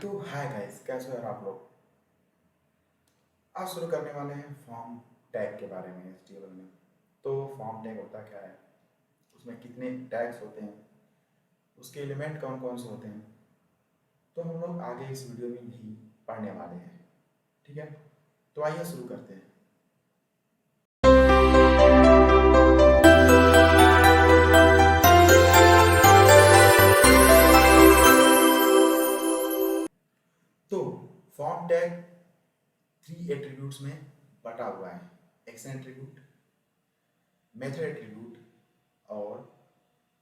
तो hi guys, कैसे हो यार आप लोग। आज शुरू करने वाले हैं फॉर्म टैग के बारे में एचटीएमएल में। तो फॉर्म टैग होता क्या है, उसमें कितने टैग्स होते हैं, उसके एलिमेंट कौन कौन से होते हैं, तो हम लोग आगे इस वीडियो में यही पढ़ने वाले हैं। ठीक है, तो आइए शुरू करते हैं। तो फॉर्म टैग 3 एट्रीब्यूट्स में बटा हुआ है। एक्शन एट्रीब्यूट, मेथड एट्रीब्यूट और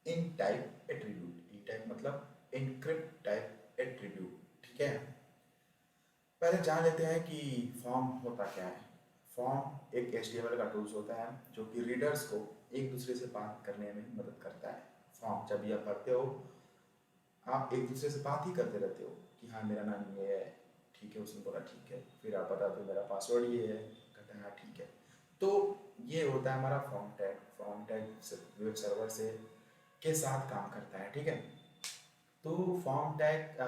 इन टाइप एट्रीब्यूट। इन टाइप मतलब इनक्रिप्ट टाइप एट्रीब्यूट। ठीक है, पहले जान लेते हैं कि फॉर्म होता क्या है। फॉर्म एक HTML का टूल्स होता है जो कि रीडर्स को एक दूसरे से बात करने में मदद करता है। फॉर्म जब भी आप भरते हो, आप एक दूसरे से बात ही करते रहते हो कि हाँ मेरा नाम ये है, ठीक है, उसने बोला ठीक है, फिर आप बता दो मेरा पासवर्ड ये है, कहते हैं हाँ ठीक है। तो ये होता है हमारा form tag. Form tag web server से के साथ काम करता है। ठीक है, तो फॉर्म टैग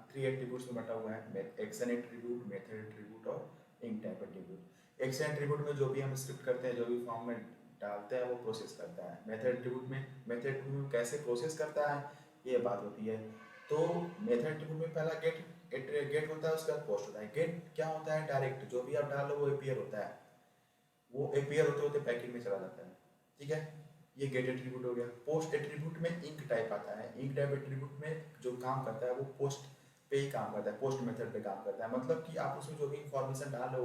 3 एट्रीब्यूट्स में बटा हुआ है। एक्शन एट्रीब्यूट, मेथड एट्रीब्यूट और इन टाइप एट्रीब्यूट। एक्शन एट्रीब्यूट में जो भी हम स्क्रिप्ट करते हैं, जो भी फॉर्म में डालते हैं, वो प्रोसेस करता है। मेथड एट्रीब्यूट में कैसे प्रोसेस करता है, ये बात होती है। तो मेथड एट्रीब्यूट में पहला गेट होता है, उसके बाद पोस्ट होता है। गेट क्या होता है, डायरेक्ट जो भी आप डालो वो एपीयर होता है, वो एपीयर होते होते पैकेट में चला जाता है। ठीक है, ये गेट एट्रीब्यूट हो गया। पोस्ट एट्रीब्यूट में इंक टाइप आता है। इंक टाइप एट्रीब्यूट में जो काम करता है वो पोस्ट पे ही काम करता है, पोस्ट मेथड पे काम करता है। मतलब कि आप उसमें जो भी इंफॉर्मेशन डालो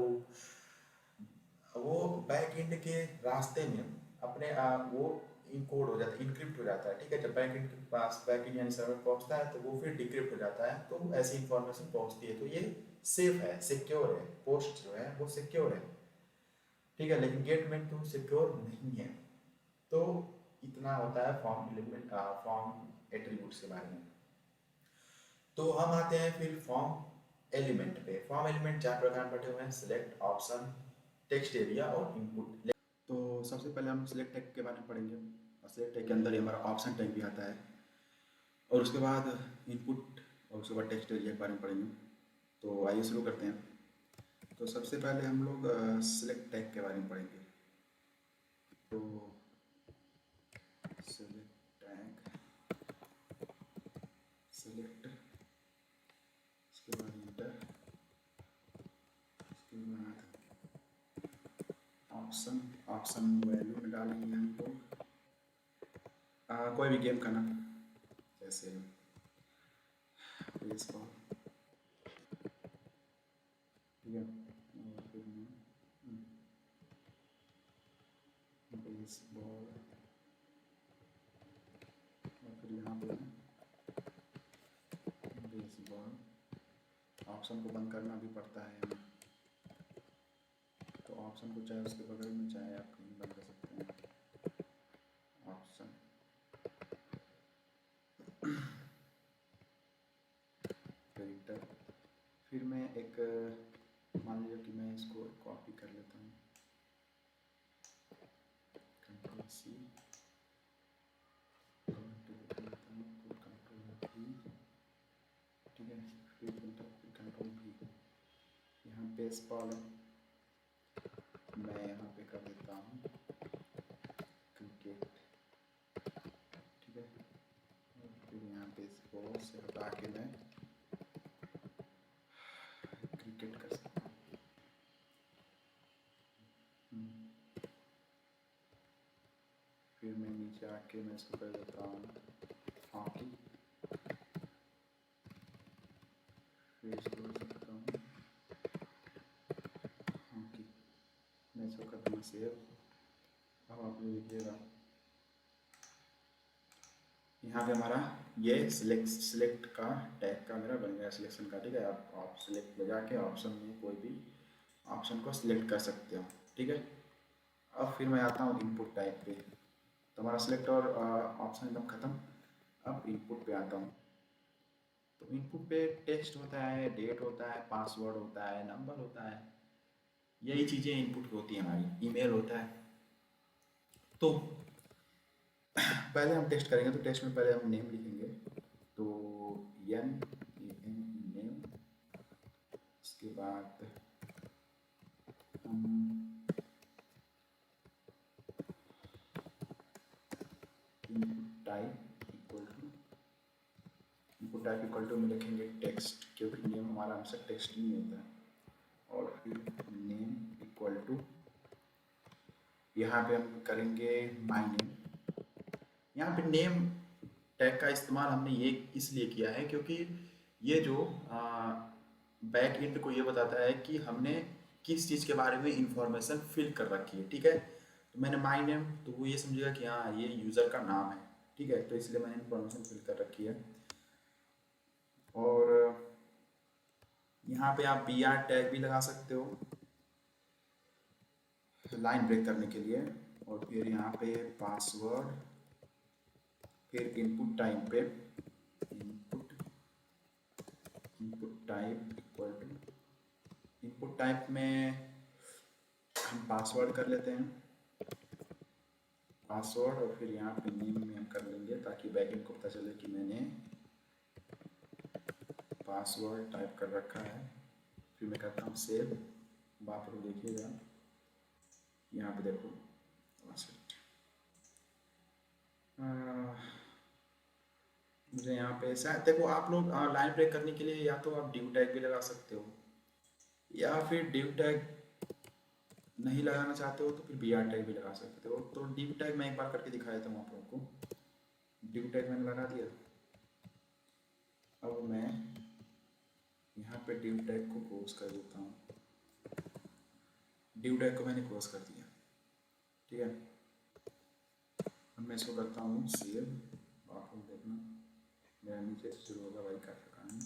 वो बैक एंड के रास्ते में अपने वो इनकोड हो जाता है, इनक्रिप्ट हो जाता है। ठीक है, जब बैक एंड के पास बैक एंड यानी सर्वर पहुंचता है तो वो फिर डिक्रिप्ट हो जाता है, तो ऐसी इंफॉर्मेशन पहुंचती है। तो ये सेफ है, सिक्योर है। पोस्ट जो है वो सिक्योर है। ठीक है, लेकिन गेट में तो सिक्योर नहीं है। तो इतना होता है फॉर्म एलिमेंट, फॉर्म एट्रीब्यूट्स के बारे में। तो हम आते हैं फिर फॉर्म एलिमेंट पे। फॉर्म एलिमेंट 4 प्रकार बटे हुए हैं: सिलेक्ट, ऑप्शन, टेक्स्ट एरिया और इनपुट। तो सबसे पहले हम सिलेक्ट टैग के बारे में पढ़ेंगे, और सिलेक्ट टैग के अंदर ही हमारा ऑप्शन टैग भी आता है, और उसके बाद इनपुट, और उसके बाद टेक्स्ट एरिया के बारे में पढ़ेंगे। तो आइए शुरू करते हैं। तो सबसे पहले हम लोग सिलेक्ट टैग के बारे में पढ़ेंगे। तो सिलेक्ट टैग, सिलेक्ट, उसके बाद इंटर, उसके बाद ऑप्शन। ऑप्शन वैल्यू में डालेंगे हम लोग कोई भी गेम का नाम, जैसे बेसबॉल। ठीक है, और फिर बेसबॉल, और फिर यहाँ पे बेसबॉल। ऑप्शन को बंद करना भी पड़ता है हमें, तो ऑप्शन को चाहे उसके बगल में चाहे आप कहीं बंद कर सकते हैं। Option, filter. फिर मैं एक मान लीजिए कि मैं इसको कॉपी कर लेता हूँ, कंट्रोल सी, ठीक है, फिर फिल्टर, फिर कंट्रोल भी। यहाँ बेसबॉल है, मैं यहाँ पे कर देता हूँ क्रिकेट। ठीक है, और फिर यहाँ बेसबॉल से हटा के मैं क्रिकेट कर सकता हूँ। फिर मैं नीचे आके मैं इसको कर देता हूँ हॉकी। फिर इसको कर सकता हूँ हॉकी। मैं इसको कर दूँगा सेव। अब आप लोग देखिएगा, यहाँ पे हमारा ये सिलेक्ट का टैग का मेरा बन गया, सिलेक्शन का। ठीक है, आप सिलेक्ट में जाके ऑप्शन में कोई भी ऑप्शन को सिलेक्ट कर सकते हो। ठीक है, अब फिर मैं आता हूँ इनपुट टाइप पे। तो हमारा सिलेक्ट और ऑप्शन एकदम ख़त्म। अब इनपुट पे आता हूँ। तो इनपुट पे टेक्स्ट होता है, डेट होता है, पासवर्ड होता है, नंबर होता है, यही चीज़ें इनपुट पे होती हैं। हमारी ईमेल होता है। तो पहले हम टेस्ट करेंगे, तो टेस्ट में पहले हम नेम लिखेंगे। तो एन नेम, इसके बाद हम इनपुट टाइप इक्वल टू में लिखेंगे टेक्स्ट, क्योंकि नेम हमारा आंसर टेक्स्ट नहीं होता है। और फिर नेम इक्वल टू, यहाँ पे हम करेंगे माई नेम। यहाँ पे नेम टैग का इस्तेमाल हमने ये इसलिए किया है क्योंकि ये जो बैक एंड को ये बताता है कि हमने किस चीज़ के बारे में इंफॉर्मेशन फिल कर रखी है। ठीक है, तो मैंने माई नेम, तो वो ये समझेगा कि हाँ ये यूज़र का नाम है। ठीक है, तो इसलिए मैंने इंफॉर्मेशन फिल कर रखी है। और यहाँ पे आप बी आर टैग भी लगा सकते हो लाइन ब्रेक करने के लिए। और फिर यहाँ पे पासवर्ड, फिर इनपुट टाइप पे input type equal to, input type में हम पासवर्ड कर लेते हैं, पासवर्ड। और फिर यहाँ पे नेम में हम कर लेंगे ताकि बैकएंड को पता चले कि मैंने पासवर्ड टाइप कर रखा है। फिर मैं करता हूँ सेव। आप लोग देखिएगा यहाँ पे देखो, मुझे यहाँ पे शायद देखो, आप लोग लाइन ब्रेक करने के लिए या तो आप ड्यू टैग भी लगा सकते हो, या फिर ड्यू टैग नहीं लगाना चाहते हो तो फिर बी आर टैग भी लगा सकते हो। तो ड्यू टैग मैं एक बार करके दिखा देता हूँ आप लोगों को। ड्यू टैग मैंने लगा दिया। अब मैं यहाँ पे ड्यू टैग को क्लोज कर देता हूँ। ड्यू टैग को मैंने क्लोज कर दिया। ठीक है, अब मैं इसको करता हूँ सेव। आप लोग देखना मेरा नीचे से शुरू होगा, भाई कर रखा है।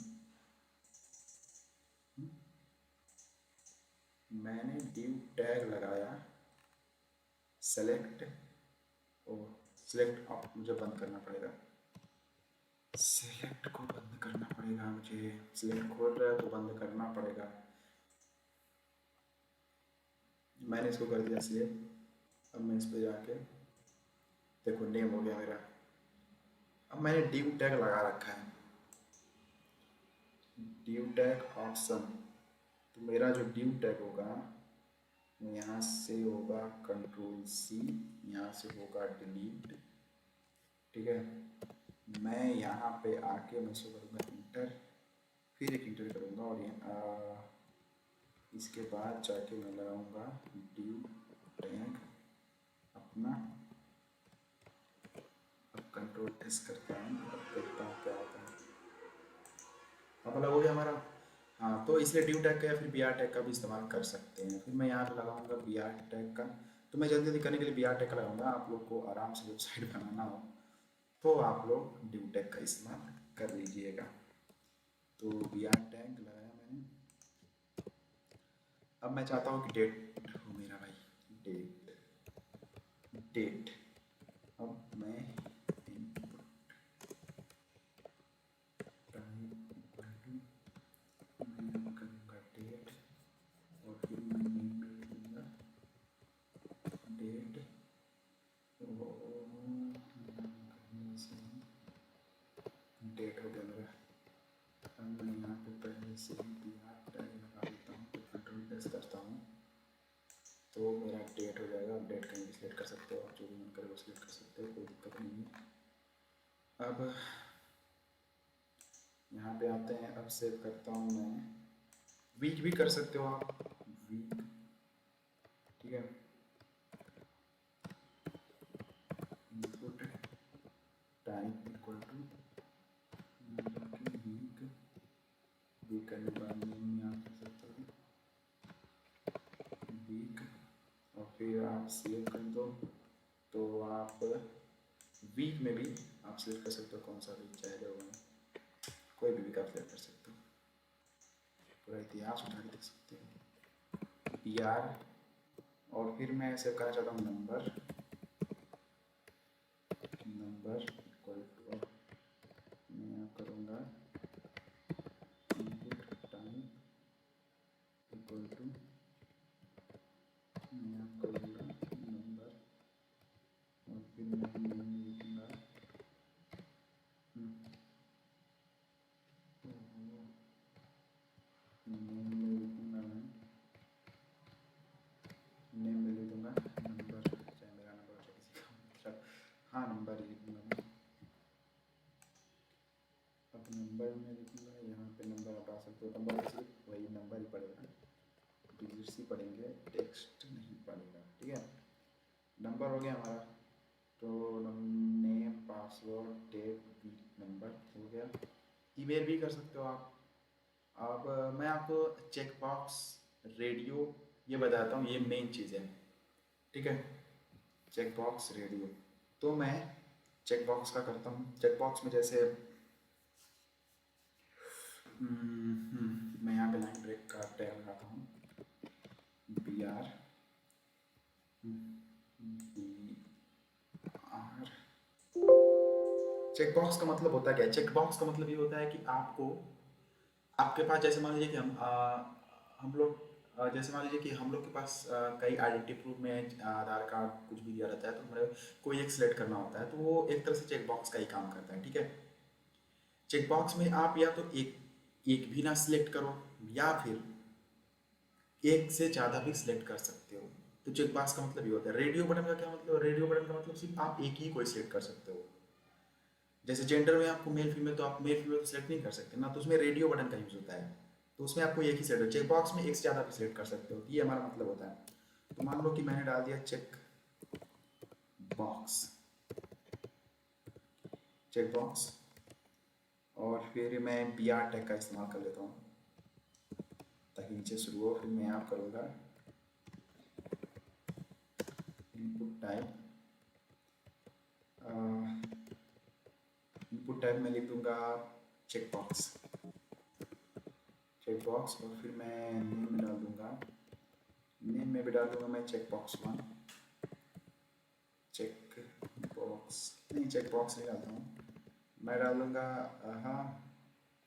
मैंने ड्यू टैग लगाया, सेलेक्ट, और सिलेक्ट आप मुझे बंद करना पड़ेगा, सिलेक्ट को बंद करना पड़ेगा मुझे। सिलेक्ट खोल रहा है तो बंद करना पड़ेगा। मैंने इसको कर दिया सेव। अब मैं इस पे जाके देखो नेम हो गया मेरा। अब मैंने ड्यू टैग लगा रखा है, ड्यू टैग ऑप्शन। तो मेरा जो ड्यू टैग होगा यहाँ से होगा कंट्रोल सी, यहाँ से होगा डिलीट। ठीक है, मैं यहाँ पे आके मैं इसको करूँगा इंटर, फिर एक इंटर करूँगा और इसके बाद जाके मैं लगाऊंगा ड्यू टैग अपना। अब कंट्रोल एस करता हूँ, अब देखता हूँ क्या होता है। अब अलग हो गया हमारा। हाँ, तो इसलिए ड्यू टैग का या फिर बी आर टैग का भी इस्तेमाल कर सकते हैं। फिर मैं यहाँ पे लगाऊंगा बी आर टैग का। तो मैं जल्दी जल्दी करने के लिए बी आर टैग का लगाऊंगा। आप लोग को आराम से वेबसाइट बनाना हो तो आप लोग ड्यू टैग का इस्तेमाल कर लीजिएगा। तो बी आर टैग लगाया मैंने। अब मैं चाहता हूँ कि डेट हो मेरा भाई, डेट। अब मैं इनपुट टाइप इक्वल टू, मैं करूँगा डेट, और फिर मैं नेम में लिखूँगा डेट। डेट हो गया मेरा। अब मैं यहाँ पे पहले से ही बी आर टैग लगा देता हूँ, तो कंट्रोल प्रेस करता हूँ तो मेरा डेट हो जाएगा। आप डेट कहीं भी सिलेक्ट कर सकते हो, आप जो भी मन करे वो सिलेक्ट कर सकते हो, कोई दिक्कत नहीं है। अब यहाँ पे आते हैं, अब सेव करता हूँ मैं। वीक भी कर सकते हो आप, वीक। ठीक है, input type equal to week, week करने के बाद नेम यहाँ कर सकते हो वीक, और फिर आप सेव कर दो। तो आप वीक में भी आप सिलेक्ट कर सकते हो कौन सा वीक चाहिए होगा, कोई भी वीक आप सिलेक्ट कर सकते हो, पूरा इतिहास उठा के देख सकते हो। बी आर, और फिर मैं सेव करना चाहता हूँ नंबर, नंबर इक्वल टू, मैं यहाँ करूँगा इनपुट टाइप इक्वल टू, मैं यहाँ करूँगा नंबर, और फिर मैं नेम में लिखूँगा नेम में सकते हो, नंबर में सिर्फ वही नंबर ही पड़ेगा, डिजिट्स ही पढ़ेंगे, टेक्स्ट नहीं पड़ेगा, ठीक है। नंबर हो गया हमारा, तो name, password, date, week, number हो गया। ईमेल भी कर सकते हो आप। अब मैं आपको चेक बॉक्स, रेडियो ये बताता हूँ, ये मेन चीज़ है, ठीक है। चेक बॉक्स, रेडियो, तो मैं चेक बॉक्स का करता हूँ। चेक बॉक्स में जैसे मैं यहाँ पे लाइन ब्रेक का टैग लगाता हूँ, BR चेक बॉक्स का मतलब होता है क्या है? चेक बॉक्स का मतलब ये होता है कि आपको, आपके पास जैसे मान लीजिए कि हम लोग जैसे मान लीजिए कि हम लोग के पास कई आइडेंटिटी प्रूफ में आधार कार्ड कुछ भी दिया रहता है, तो हमें कोई एक सिलेक्ट करना होता है, तो वो एक तरह से चेक बॉक्स का ही काम करता है, ठीक है। चेक बॉक्स में आप या तो एक एक भी ना सिलेक्ट करो, या फिर एक से ज़्यादा भी सिलेक्ट कर सकते हो। तो चेक बॉक्स का मतलब ये होता है। रेडियो बटन का क्या मतलब? रेडियो बटन का मतलब सिर्फ आप एक ही कोई सिलेक्ट कर सकते हो। जैसे जेंडर में आपको मेल फीमेल, तो आप मेल फीमेल तो सिलेक्ट नहीं कर सकते ना, तो उसमें रेडियो बटन का यूज होता है, तो उसमें आपको एक ही सिलेक्ट हो। चेक बॉक्स में एक से ज़्यादा भी सिलेक्ट कर सकते हो, ये हमारा मतलब होता है। तो मान लो कि मैंने डाल दिया चेक बॉक्स, चेक बॉक्स, और फिर मैं BR टैग का इस्तेमाल कर लेता हूँ ताकि नीचे शुरू हो। फिर मैं यहाँ करूँगा इनपुट टाइप, इनपुट टाइप में लिख दूंगा चेक बॉक्स, चेक बॉक्स, और फिर मैं नेम में डाल दूंगा, नेम में भी डाल दूंगा मैं चेक बॉक्स 1, चेक बॉक्स नहीं, चेक बॉक्स नहीं डालता हूँ, मैं डाल दूंगा हाँ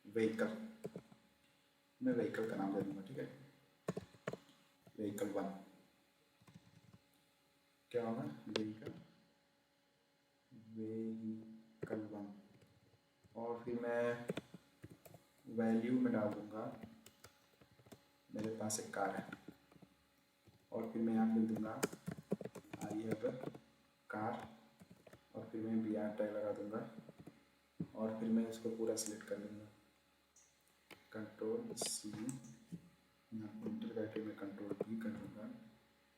व्हीकल, मैं व्हीकल का नाम दे दूंगा, ठीक है, व्हीकल 1। क्या होगा? व्हीकल, व्हीकल 1, और फिर मैं वैल्यू में डाल दूंगा, मेरे पास एक कार है, और फिर मैं यहाँ लिख दूंगा आई हैव कार, और फिर मैं BR टैग लगा दूंगा, और फिर मैं इसको पूरा सिलेक्ट कर लूँगा, Ctrl+C, यहाँ इंटर करके मैं Ctrl+V कर दूँगा,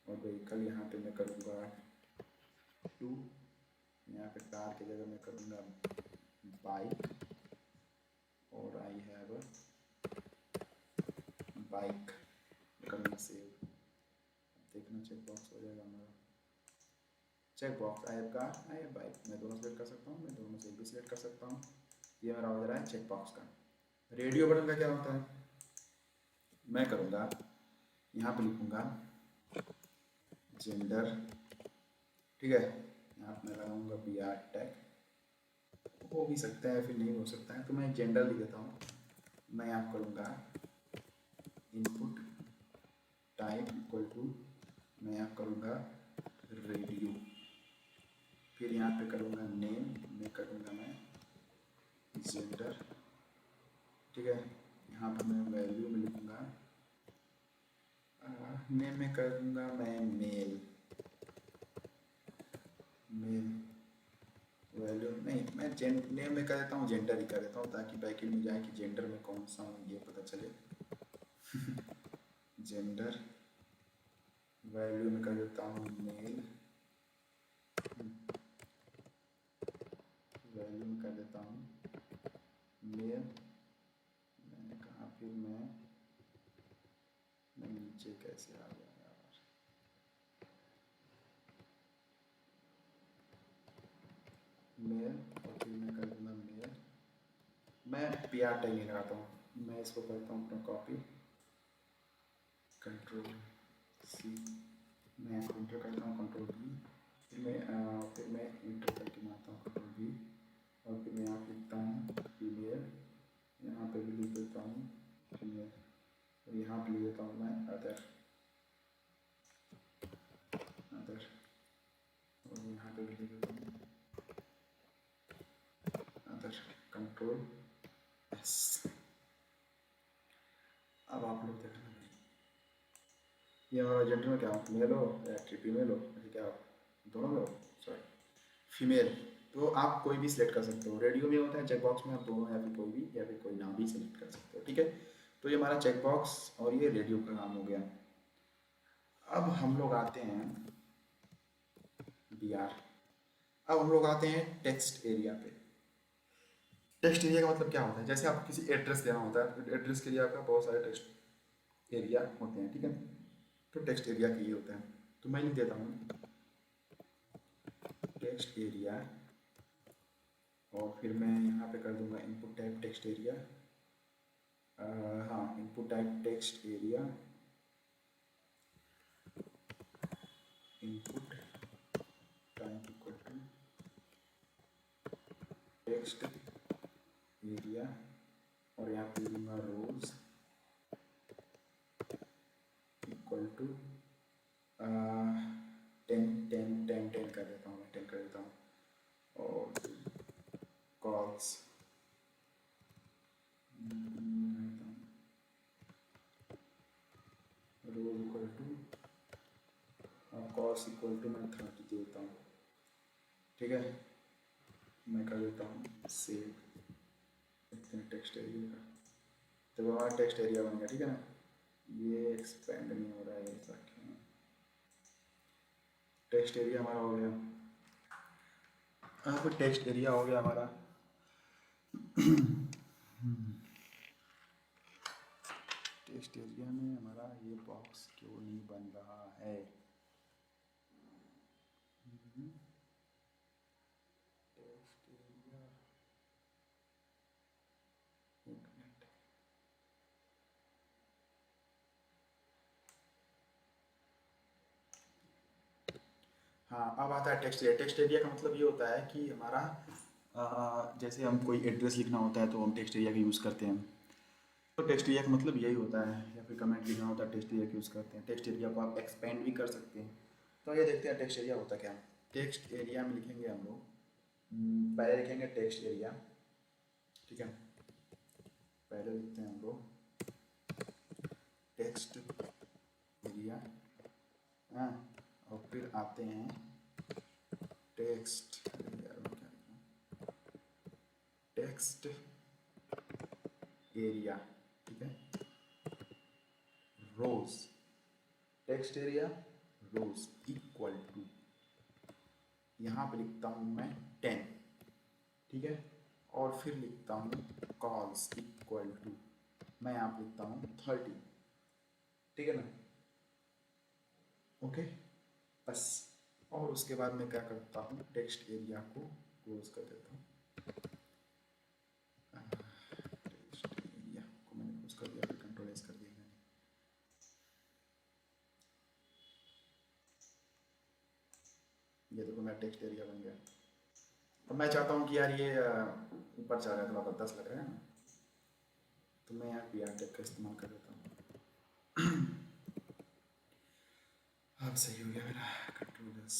और व्हीकल यहाँ पे मैं करूँगा 2, यहाँ पे कार की जगह मैं करूँगा बाइक, और आई हैव बाइक करूँगा सेव। देखना चेक बॉक्स हो जाएगा हमारा। Check box I have car, I have bike, मैं दोनों सेलेक्ट कर सकता हूँ, मैं दोनों से एक भी सिलेक्ट कर सकता हूँ। ये मेरा हो जा रहा है चेक बॉक्स का। रेडियो बटन का क्या होता है? मैं करूँगा यहाँ पे लिखूँगा जेंडर, ठीक है, यहाँ पे मैं लगाऊंगा BR टैग, हो भी सकता है फिर नहीं हो सकता है, तो मैं जेंडर लिख देता हूँ। मैं यहाँ करूँगा इनपुट टाइप इक्वल टू, मैं यहाँ करूँगा रेडियो, फिर यहाँ पे करूँगा नेम में करूँगा मैं जेंडर, ठीक है, यहाँ पे मैं वैल्यू में लिखूँगा, नेम में करूँगा मैं मेल, मेल, वैल्यू नहीं, मैं नेम में कर देता हूँ जेंडर ही कर देता हूँ, ताकि ब्रैकेट में जाए कि जेंडर में कौन सा हूँ ये पता चले। जेंडर, वैल्यू में कर देता हूँ मेल, वैल्यू में कर देता हूँ मेल, मैंने कहा फिर मैं नीचे कैसे आ गया यार, मेल, और फिर मैं कर दूँगा मेल, मैं BR टैग नहीं लगाता हूँ, मैं इसको करता हूँ अपना कॉपी, Ctrl+C, मैं इंटर करता हूँ Ctrl+V, फिर मैं इंटर करके मारता हूँ Ctrl+V, और फिर मैं यहाँ लिखता हूँ फीमेल, यहाँ पे भी लिख देता हूँ फीमेल, और यहाँ पे लिख देता हूँ मैं अदर, अदर, और यहाँ पे भी लिख देता हूँ अदर, Ctrl+S। अब आप लोग देखना, ये हमारा जेंडर में क्या हो, मेल हो या फीमेल हो, ऐसे क्या हो, दोनों में हो, सॉरी फीमेल, तो आप कोई भी सिलेक्ट कर सकते हो। रेडियो में होता है चेक बॉक्स में आप दोनों, या फिर कोई भी, या फिर कोई नाम भी सिलेक्ट कर सकते हो, ठीक है। तो ये हमारा चेक बॉक्स और ये रेडियो का काम हो गया। अब हम लोग आते हैं BR। अब हम लोग आते हैं टेक्स्ट एरिया पे। टेक्स्ट एरिया का मतलब क्या होता है, जैसे आपको किसी एड्रेस देना होता है तो एड्रेस के लिए आपका बहुत सारे टेक्स्ट एरिया होते हैं, ठीक है। तो टेक्स्ट एरिया के ये होता है, तो मैं लिख देता हूँ टेक्स्ट एरिया, और फिर मैं यहाँ पे कर दूंगा इनपुट टाइप टेक्स्ट एरिया। हाँ, input type text area, input type equal to text area, और यहाँ पे दूंगा रोज इक्वल टू 10 कर देता हूँ, 10 कर देता हूँ, और cols rows equal to cols equal to मैं 30 देता हूँ, ठीक है। मैं कर देता हूँ सेव, टेक्स्ट एरिया का, तो हमारा टेक्स्ट एरिया बन गया, ठीक है ना। ये एक्सपेंड नहीं हो रहा है, ऐसा क्यों। टेक्स्ट एरिया हमारा हो गया, अब टेक्स्ट एरिया हो गया हमारा। टेक्स्ट एरिया में हमारा ये बॉक्स क्यों नहीं बन रहा है। टेक्स्ट एरिया, एक मिनट। हाँ, अब आता है टेक्स्ट एरिया। टेक्स्ट एरिया का मतलब ये होता है कि हमारा जैसे हम कोई एड्रेस लिखना होता है तो हम टेक्स्ट एरिया का यूज़ करते हैं। तो टेक्स्ट एरिया का मतलब यही होता है, या फिर कमेंट लिखना होता है टेक्स्ट एरिया का यूज़ करते हैं। टेक्स्ट एरिया को आप एक्सपेंड भी कर सकते हैं। तो ये देखते हैं टेक्स्ट एरिया होता क्या। टेक्स्ट एरिया में लिखेंगे हम लोग, पहले लिखेंगे टेक्स्ट एरिया, ठीक है। पहले लिखते हैं हम लोग टेक्स्ट एरिया, हाँ, और फिर आते हैं टेक्स्ट टेक्स्ट एरिया, ठीक है, rows, text area rows equal to, यहाँ पे लिखता हूँ मैं 10, ठीक है, और फिर लिखता हूँ कॉल्स इक्वल टू, मैं यहाँ पे लिखता हूँ 30, ठीक है ना। ओके, बस। और उसके बाद मैं क्या करता हूँ, टेक्स्ट एरिया को क्लोज कर देता हूँ। टेक्स्ट एरिया को मैंने क्लोज कर दिया, फिर कंट्रोल एस कर दिया मैंने। ये देखो मेरा टेक्स्ट एरिया बन गया। अब मैं चाहता हूँ कि यार ये ऊपर जा रहा है, थोड़ा 10 लग रहा है ना, तो मैं यहाँ PR टैग का इस्तेमाल कर देता हूँ। अब सही हो गया मेरा, कंट्रोल एस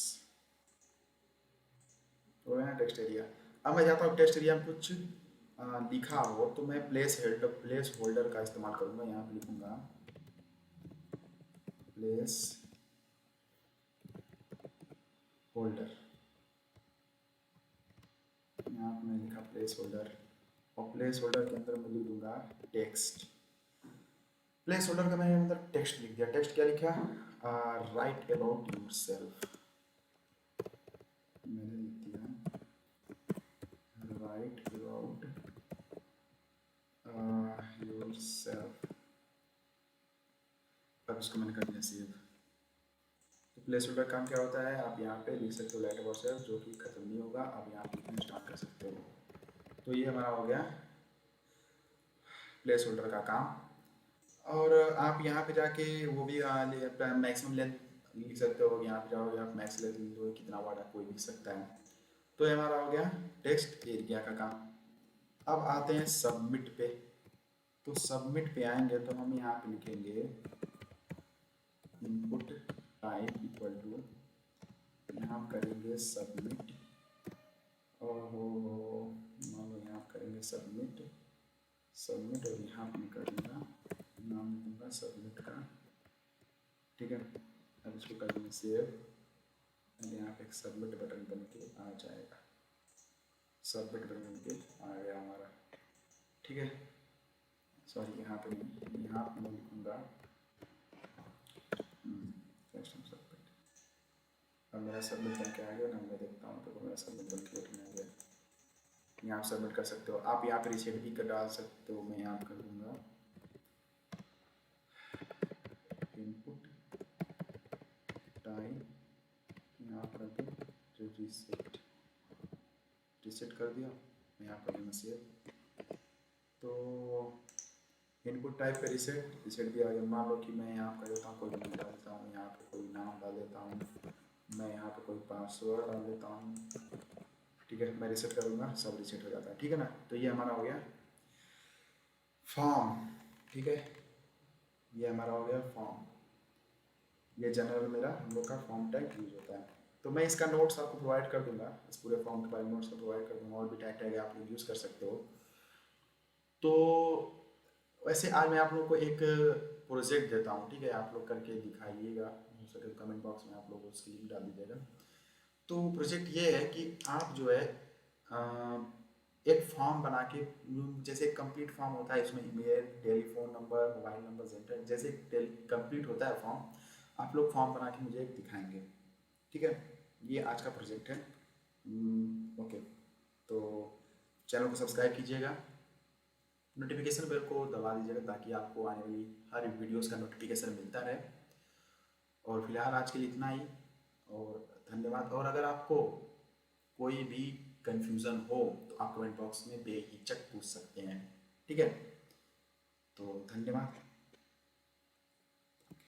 हो गया ना टेक्स्ट एरिया। अब मैं जाता हूँ टेक्स्ट एरिया में कुछ लिखा हो तो मैं प्लेस होल्डर का इस्तेमाल करूँगा। यहाँ पे लिखूँगा प्लेस होल्डर, यहाँ पे मैं लिखा प्लेस होल्डर, और प्लेस होल्डर के अंदर मैं लिख दूंगा टेक्स्ट। प्लेस होल्डर का मैंने अंदर टेक्स्ट लिख दिया। टेक्स्ट क्या लिखा, राइट अबाउट योरसेल्फ, मैंने लिख दिया राइट अबाउट योरसेल्फ। अब इसको मैंने कर दिया सेव। तो प्लेस होल्डर काम क्या होता है, आप यहाँ पे लिख सकते हो राइट अबाउट सेल्फ, जो कि खत्म नहीं होगा, आप यहाँ पे लिखना स्टार्ट कर सकते हो। तो ये हमारा हो गया प्लेस होल्डर का काम। और आप यहाँ पे जाके वो भी मैक्सिमम लेंथ लिख सकते हो। यहाँ पे जाओगे आप मैक्स लेंथ लिख दो, कितना वर्ड है कोई लिख सकता है। तो ये हमारा हो गया टेक्स्ट एरिया का काम। अब आते हैं सबमिट पे। तो सबमिट पे आएंगे तो हम यहाँ पे लिखेंगे इनपुट टाइप इक्वल टू, यहाँ करेंगे सबमिट, और मान लो यहाँ करेंगे सबमिट, सबमिट, और यहाँ पे कर दूँगा नाम दूंगा सबमिट का, ठीक है। अब इसको कर देंगे सेव, यहाँ पे एक सबमिट बटन बन के आ जाएगा। सबमिट बटन बन के आ गया हमारा, ठीक है। सॉरी यहाँ पे नहीं, यहाँ पे मैं लिखूँगा सबमिट। अब मेरा सबमिट बन के आ गया ना, मैं देखता हूँ तो मेरा सबमिट बन के आ गया। यहाँ आप सबमिट कर सकते हो, आप यहाँ पे रिसेट भी कर डाल सकते हो। मैं यहाँ कर दूँगा इनपुट टाइम, यहाँ कर दूँ रिसेट, रिसेट कर दिया। मैं यहाँ कर दूँगा सेव। तो इनपुट टाइप पे रिसेट, रिसेट भी आ गया। मान लो कि मैं यहाँ कर देता हूँ, कोई नाम डाल देता हूँ, यहाँ पे कोई नाम डाल देता हूँ, मैं यहाँ पे कोई पासवर्ड डाल देता हूँ, ठीक है। मैं रिसेट करूँगा, सब रिसेट हो जाता है, ठीक है ना। तो ये हमारा हो गया फॉर्म, ठीक है, ये हमारा हो गया फॉर्म। ये जनरल मेरा हम लोग का फॉर्म टैग यूज होता है। तो मैं इसका नोट्स आपको प्रोवाइड कर दूंगा, इस पूरे फॉर्म के बारे में नोट्स को प्रोवाइड कर दूंगा, और भी टैग टैग आप लोग यूज़ कर सकते हो। तो वैसे आज मैं आप लोग को एक प्रोजेक्ट देता हूँ, ठीक है, आप लोग करके दिखाइएगा, हो सके तो कमेंट बॉक्स में आप लोग उसकी लिंक डाल दीजिएगा। तो प्रोजेक्ट ये है कि आप जो है एक फॉर्म बना के, जैसे कंप्लीट फॉर्म होता है, इसमें email, telephone number, mobile number, gender, जैसे कंप्लीट होता है फॉर्म, आप लोग फॉर्म बना के मुझे एक दिखाएंगे, ठीक है। ये आज का प्रोजेक्ट है। ओके, तो चैनल को सब्सक्राइब कीजिएगा, नोटिफिकेशन बेल को दबा दीजिएगा ताकि आपको आने वाली हर वीडियोस का नोटिफिकेशन मिलता रहे। और फिलहाल आज के लिए इतना ही, और धन्यवाद। और अगर आपको कोई भी कंफ्यूजन हो तो आप कमेंट बॉक्स में बेहिचक पूछ सकते हैं, ठीक है। तो धन्यवाद।